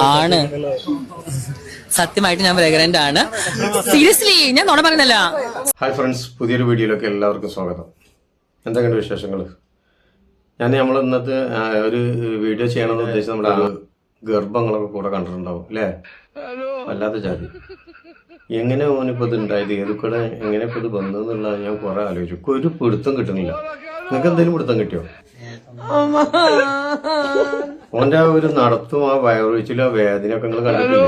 ആണ്. സത്യമായിട്ട് ഞാൻ പ്രഗ്നന്റ് ആണ്. സീരിയസ്ലി ഞാൻ നുണ പറഞ്ഞല്ല. ഹായ് ഫ്രണ്ട്സ്, പുതിയൊരു വീഡിയോയിലേക്ക് എല്ലാവർക്കും സ്വാഗതം. എന്തൊക്കെയുണ്ട് വിശേഷങ്ങൾ? നമ്മൾ ഇന്നത്തെ ഒരു വീഡിയോ ചെയ്യണമെന്ന് ഉദ്ദേശിച്ച് നമ്മുടെ ഗർഭങ്ങളൊക്കെ കൂടെ കണ്ടിട്ടുണ്ടാവും അല്ലേ? വല്ലാത്ത ജാതി. എങ്ങനെ ഓനിപ്പോൾ ഇത് ഉണ്ടായത്, ഏത് കൂടെ എങ്ങനെ ഇപ്പോൾ ഇത് വന്നതെന്നുള്ളത് ഞാൻ കുറെ ആലോചിച്ചു. ഒരു പിടുത്തം കിട്ടുന്നില്ല. നിങ്ങൾക്ക് എന്തെങ്കിലും പിടുത്തം കിട്ടിയോ? ഓന്റെ ആ ഒരു നടത്തും ആ വയറുവെച്ചിലും ആ വേദനയൊക്കെ നിങ്ങൾ കണ്ടിട്ടില്ലേ?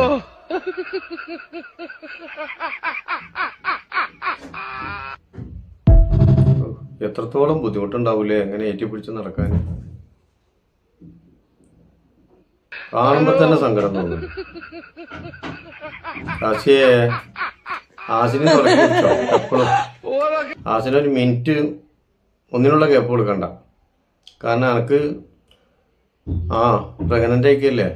എത്രത്തോളം ബുദ്ധിമുട്ടുണ്ടാവൂലേ എങ്ങനെ ഏറ്റിപ്പിടിച്ച് നടക്കാൻ? കാണുമ്പോ തന്നെ സങ്കടം തോന്നുന്നു. ആസിനെ തുടങ്ങിച്ചോ എപ്പോഴും ആസിനൊരു മിനിറ്റ് ഒന്നിനുള്ള ഗ്യാപ്പ് കൊടുക്കണ്ട. കാരണം എനിക്ക് പ്രഗ്നന്റ് ആയിക്കല്ലേ.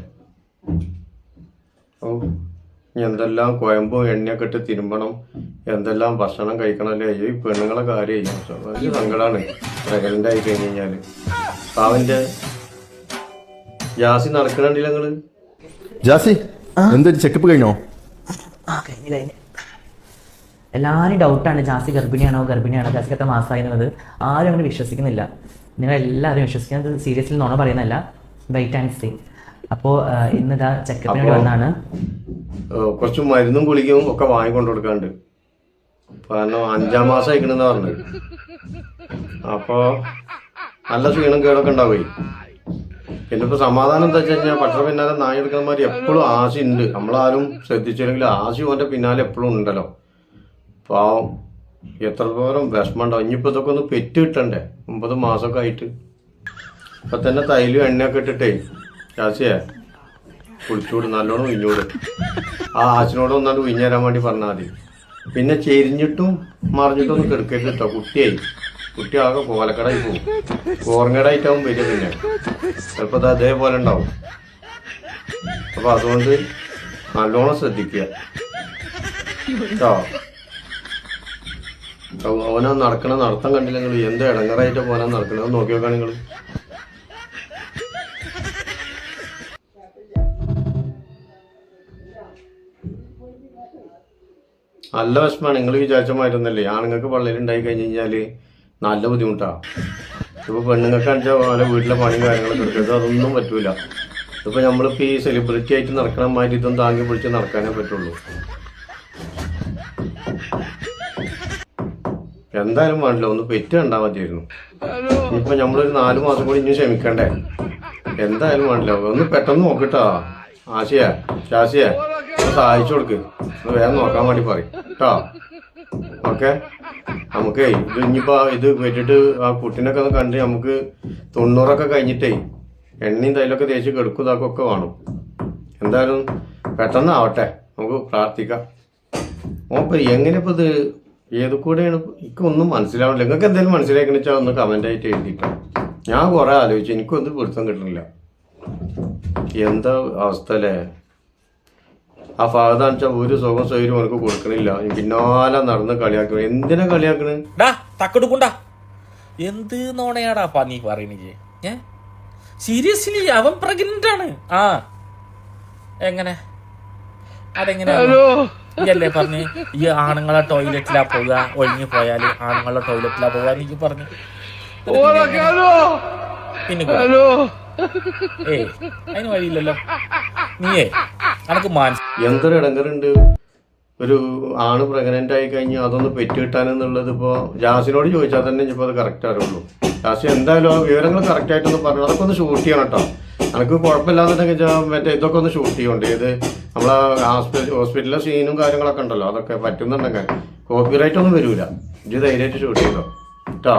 എന്തെല്ലാം കുഴമ്പും എണ്ണയൊക്കെ ഇട്ട് തിരുമ്പണം, എന്തെല്ലാം ഭക്ഷണം കഴിക്കണമല്ലേ. ഈ പെണ്ണുങ്ങളെ കാര്യം വലിയ സങ്കടമാണ് പ്രഗ്നന്റ് ആയി കഴിഞ്ഞ് കഴിഞ്ഞാല്. അവന്റെ ജാസി നടക്കണില്ല. നിങ്ങള് ജാസി എന്തൊരു ചെക്കപ്പ് കഴിഞ്ഞോ? എല്ലാവരും ഡൗട്ടാണ് ജാസി ഗർഭിണിയാണോ ജാസിക്ക് എത്ര മാസമായി എന്നുള്ളത്. ആരും അങ്ങനെ വിശ്വസിക്കുന്നില്ല. നിങ്ങൾ എല്ലാവരും വിശ്വസിക്കുന്നത് സീരിയസ്ലി നുണ പറയുന്നല്ല. Wait and see. അപ്പോൾ ഇന്നിതാ ചെക്കപ്പിന് വന്നാണ്. കുറച്ച് മരുന്നും ഗുളികയും ഒക്കെ വാങ്ങിക്കൊണ്ട് കൊടുക്കാണ്ട്. കാരണം 5-ാം മാസം അയക്കണെന്ന് പറഞ്ഞത്. അപ്പോ നല്ല ക്ഷീണം കേടൊക്കെ ഉണ്ടാവേ. പിന്നെ ഇപ്പൊ സമാധാനം എന്താ വെച്ച് കഴിഞ്ഞാൽ പട്ടണ പിന്നാലെ നായി എടുക്കുന്നമാതിരി എപ്പോഴും ആശി ഉണ്ട്. നമ്മളാരും ശ്രദ്ധിച്ചില്ലെങ്കിൽ ആശി ഓന്റെ പിന്നാലെ എപ്പോഴും ഉണ്ടല്ലോ. പാവം എത്രത്തോളം വിഷമം ഉണ്ടാവും. ഇനിയിപ്പോ ഇതൊക്കെ ഒന്ന് പെറ്റ് കിട്ടണ്ടേ 9 മാസമൊക്കെ ആയിട്ട്. ഇപ്പൊ തന്നെ തൈലും എണ്ണയൊക്കെ ഇട്ടിട്ടേ ജാസിയെ കുളിച്ചൂട്, നല്ലോണം ഉയിഞ്ഞൂട്. ആ ആശിനോട് ഒന്നാണ്ട് ഉയിഞ്ഞുതരാൻ വേണ്ടി പറഞ്ഞാൽ മതി. പിന്നെ ചെരിഞ്ഞിട്ടും മറിഞ്ഞിട്ടും ഒന്നും കിടക്കരുത് കേട്ടോ. കുട്ടി ആകെ കോലക്കടായി പോവും. കോറങ്ങടായിട്ടാവും വരിക. പിന്നെ ചിലപ്പോ അത് അതേപോലെ ഉണ്ടാവും. അപ്പൊ അതുകൊണ്ട് നല്ലോണം ശ്രദ്ധിക്കുക കേട്ടോ. അവനാ നടത്തം കണ്ടില്ല നിങ്ങൾ? എന്ത് ഇടങ്ങറായിട്ട് പോനാ നടക്കണത് നോക്കി നോക്കാൻ നിങ്ങൾ. നല്ല വിഷമാണ്. നിങ്ങൾ വിചാരിച്ച മാതിരൊന്നല്ലേ. ആണുങ്ങൾക്ക് പള്ളിയിൽ ഉണ്ടായി കഴിഞ്ഞ് കഴിഞ്ഞാല് നല്ല ബുദ്ധിമുട്ടാ. ഇപ്പൊ പെണ്ണുങ്ങൾക്ക് അടിച്ചാൽ പോലെ വീട്ടിലെ പണിയും കാര്യങ്ങളൊക്കെ എടുക്കരുത്. അതൊന്നും പറ്റൂല. ഇപ്പൊ നമ്മളിപ്പോ ഈ സെലിബ്രിറ്റി ആയിട്ട് നടക്കണ മാതിരി ഇതൊന്നും താങ്ങി പിടിച്ച് നടക്കാനേ പറ്റുള്ളൂ. എന്തായാലും വേണ്ടില്ല, ഒന്ന് പെറ്റ് കണ്ടാൽ മതിയായിരുന്നു. ഇപ്പൊ നമ്മളൊരു 4 മാസം കൂടി ഇനി ക്ഷമിക്കണ്ടേ? എന്തായാലും വേണ്ടില്ല. ഒന്ന് പെട്ടെന്ന് നോക്കിട്ടാ. ശാസിയെ സഹായിച്ചു കൊടുക്ക്. വേഗം നോക്കാൻ വേണ്ടി പറയും കേട്ടോ. ഓക്കെ, നമുക്കേ ഇത് ഇനിയിപ്പോ ഇത് വെച്ചിട്ട് ആ കുട്ടീനൊക്കെ ഒന്ന് കണ്ട് നമുക്ക് 90 കഴിഞ്ഞിട്ടേ എണ്ണയും തൈലൊക്കെ തേച്ച് കെടുക്കും ഇതാക്കൊക്കെ വേണം. എന്തായാലും പെട്ടെന്നാവട്ടെ, നമുക്ക് പ്രാർത്ഥിക്കാം. ഓപ്പ എങ്ങനെയപ്പോ ഇത് ഏത് കൂടെയാണ് എനിക്കൊന്നും മനസ്സിലാവില്ല. നിങ്ങൾക്ക് എന്തെങ്കിലും മനസ്സിലാക്കണെന്ന് വെച്ചാൽ ഒന്ന് കമന്റ് ആയിട്ട് എഴുതിട്ടോ. ഞാൻ കുറെ ആലോചിച്ചു, എനിക്കൊന്നും പിടുത്തം കിട്ടണില്ല. എന്താ അവസ്ഥ അല്ലേ? ആ ഫാദാന്ന് വെച്ചാൽ ഒരു സുഖം സൗകര്യം അവർക്ക് കൊടുക്കണില്ല. പിന്നാലെ നടന്ന് കളിയാക്കണ. എന്തിനാ കളിയാക്കണ്? തക്കെടുക്കണ്ട. എന്ത് നോണയാടാ നീ പറയണേ? സീരിയസ്ലി അവൻ പ്രഗ്നന്റ് ആണ്. എങ്ങനെ? അതെങ്ങനെയല്ലേ പറഞ്ഞ് ഈ ആണുങ്ങളെ ടോയ്ലറ്റിലാ പോവുക, ഒഴിഞ്ഞു പോയാല് ആണുങ്ങളെ ടോയ്ലറ്റിലാ പോവുക എനിക്ക് പറഞ്ഞു. പിന്നെ അതിന് വഴിയില്ലല്ലോ. നീയേ അനക്ക് എന്തൊരു ഇടങ്ങറുണ്ട്. ഒരു ആണ് പ്രഗ്നന്റ് ആയി കഴിഞ്ഞാൽ അതൊന്ന് പെറ്റ് കിട്ടാനെന്നുള്ളത് ഇപ്പൊ ജാസിനോട് ചോദിച്ചാൽ തന്നെ ഇപ്പൊ അത് കറക്റ്റ് അറിയുള്ളൂ. ജാസി എന്തായാലും ആ വിവരങ്ങൾ കറക്റ്റ് ആയിട്ടൊന്ന് പറഞ്ഞു. അതൊക്കെ ഒന്ന് ഷൂട്ട് ചെയ്യണം കേട്ടോ. എനിക്ക് കുഴപ്പമില്ലാന്നുണ്ടെങ്കിൽ മറ്റേ ഇതൊക്കെ ഒന്ന് ഷൂട്ട് ചെയ്യുന്നുണ്ട്. ഇത് നമ്മളെ ഹോസ്പിറ്റലിലെ സീനും കാര്യങ്ങളൊക്കെ ഉണ്ടല്ലോ, അതൊക്കെ പറ്റുന്നുണ്ടെങ്കിൽ കോപ്പിറൈറ്റ് ഒന്നും വരൂല. ഇത് ധൈര്യമായിട്ട് ഷൂട്ട് ചെയ്തോ കേട്ടോ.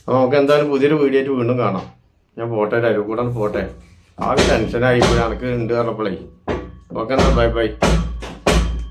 അപ്പൊ നമുക്ക് എന്തായാലും പുതിയൊരു വീഡിയോ ആയിട്ട് വീണ്ടും കാണാം. ഞാൻ പോട്ടെ, കൂടെ പോട്ടെ. ആകെ ടെൻഷനായി പോയി. എനിക്ക് ഉണ്ട് പറഞ്ഞപ്പോഴേ. ഓക്കെ, എന്നാ ബൈ.